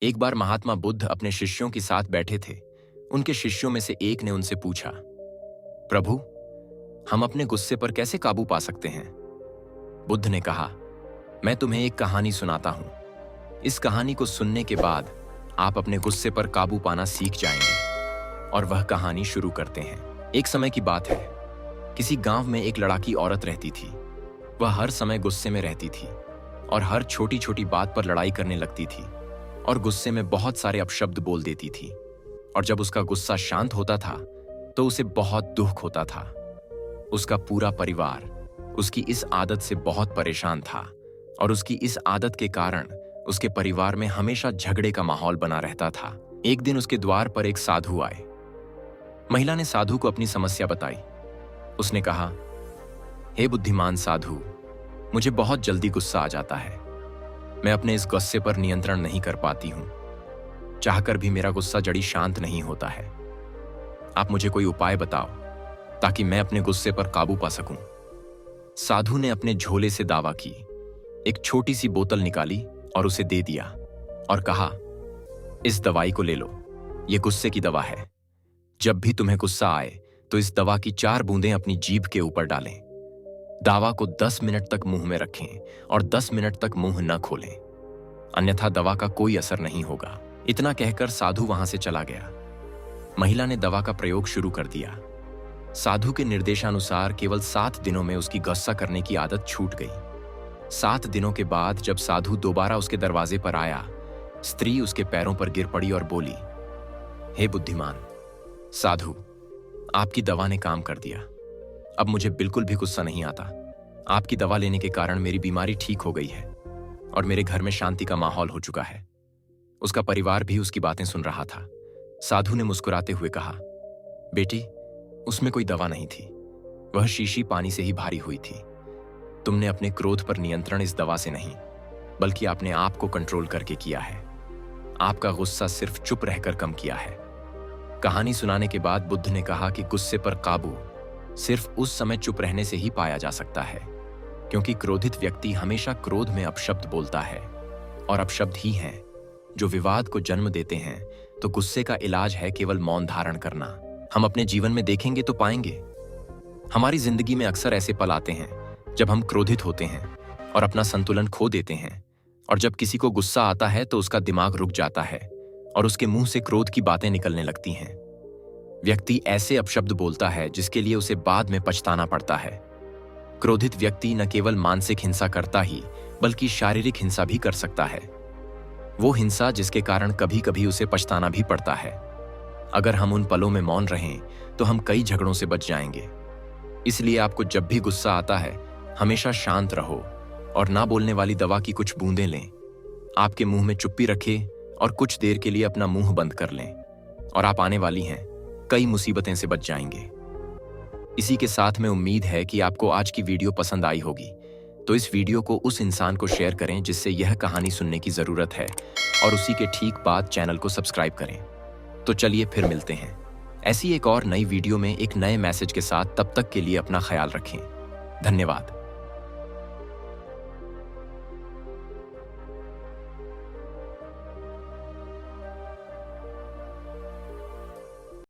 एक बार महात्मा बुद्ध अपने शिष्यों के साथ बैठे थे। उनके शिष्यों में से एक ने उनसे पूछा, प्रभु, हम अपने गुस्से पर कैसे काबू पा सकते हैं? बुद्ध ने कहा, मैं तुम्हें एक कहानी सुनाता हूं। इस कहानी को सुनने के बाद आप अपने गुस्से पर काबू पाना सीख जाएंगे। और वह कहानी शुरू करते हैं। एक समय की बात है। किसी गांव में एक लड़ाकी औरत रहती थी। वह हर समय गुस्से में रहती थी और हर छोटी छोटी बात पर लड़ाई करने लगती थी और गुस्से में बहुत सारे अपशब्द बोल देती थी। और जब उसका गुस्सा शांत होता था तो उसे बहुत दुख होता था। उसका पूरा परिवार उसकी इस आदत से बहुत परेशान था और उसकी इस आदत के कारण उसके परिवार में हमेशा झगड़े का माहौल बना रहता था। एक दिन उसके द्वार पर एक साधु आए। महिला ने साधु को अपनी समस्या बताई। उसने कहा, हे बुद्धिमान साधु, मुझे बहुत जल्दी गुस्सा आ जाता है। मैं अपने इस गुस्से पर नियंत्रण नहीं कर पाती हूं। चाहकर भी मेरा गुस्सा जड़ी शांत नहीं होता है। आप मुझे कोई उपाय बताओ ताकि मैं अपने गुस्से पर काबू पा सकूं। साधु ने अपने झोले से दावा की, एक छोटी सी बोतल निकाली और उसे दे दिया और कहा, इस दवाई को ले लो। यह गुस्से की दवा है। जब भी तुम्हें गुस्सा आए तो इस दवा की 4 बूंदें अपनी जीभ के ऊपर डालें। दवा को 10 मिनट तक मुंह में रखें और 10 मिनट तक मुंह न खोलें, अन्यथा दवा का कोई असर नहीं होगा। इतना कहकर साधु वहां से चला गया। महिला ने दवा का प्रयोग शुरू कर दिया। साधु के निर्देशानुसार केवल 7 दिनों में उसकी गुस्सा करने की आदत छूट गई। 7 दिनों के बाद जब साधु दोबारा उसके दरवाजे पर आया, स्त्री उसके पैरों पर गिर पड़ी और बोली, हे बुद्धिमान साधु, आपकी दवा ने काम कर दिया। अब मुझे बिल्कुल भी गुस्सा नहीं आता। आपकी दवा लेने के कारण मेरी बीमारी ठीक हो गई है और मेरे घर में शांति का माहौल हो चुका है। उसका परिवार भी उसकी बातें सुन रहा था। साधु ने मुस्कुराते हुए कहा, बेटी, उसमें कोई दवा नहीं थी। वह शीशी पानी से ही भारी हुई थी। तुमने अपने क्रोध पर नियंत्रण इस दवा से नहीं, बल्कि अपने आप को कंट्रोल करके किया है। आपका गुस्सा सिर्फ चुप रहकर कम किया है। कहानी सुनाने के बाद बुद्ध ने कहा कि गुस्से पर काबू सिर्फ उस समय चुप रहने से ही पाया जा सकता है, क्योंकि क्रोधित व्यक्ति हमेशा क्रोध में अपशब्द बोलता है और अपशब्द ही हैं जो विवाद को जन्म देते हैं। तो गुस्से का इलाज है केवल मौन धारण करना। हम अपने जीवन में देखेंगे तो पाएंगे। हमारी जिंदगी में अक्सर ऐसे पल आते हैं जब हम क्रोधित होते हैं और अपना संतुलन खो देते हैं। और जब किसी को गुस्सा आता है तो उसका दिमाग रुक जाता है और उसके मुंह से क्रोध की बातें निकलने लगती हैं। व्यक्ति ऐसे अपशब्द बोलता है जिसके लिए उसे बाद में पछताना पड़ता है। क्रोधित व्यक्ति न केवल मानसिक हिंसा करता ही बल्कि शारीरिक हिंसा भी कर सकता है। वो हिंसा जिसके कारण कभी कभी उसे पछताना भी पड़ता है। अगर हम उन पलों में मौन रहें तो हम कई झगड़ों से बच जाएंगे। इसलिए आपको जब भी गुस्सा आता है हमेशा शांत रहो और ना बोलने वाली दवा की कुछ बूंदें लें। आपके मुंह में चुप्पी रखें और कुछ देर के लिए अपना मुंह बंद कर लें और आप आने वाली हैं कई मुसीबतें से बच जाएंगे। इसी के साथ में उम्मीद है कि आपको आज की वीडियो पसंद आई होगी। तो इस वीडियो को उस इंसान को शेयर करें जिससे यह कहानी सुनने की जरूरत है और उसी के ठीक बाद चैनल को सब्सक्राइब करें। तो चलिए फिर मिलते हैं ऐसी एक और नई वीडियो में एक नए मैसेज के साथ। तब तक के लिए अपना ख्याल रखें। धन्यवाद।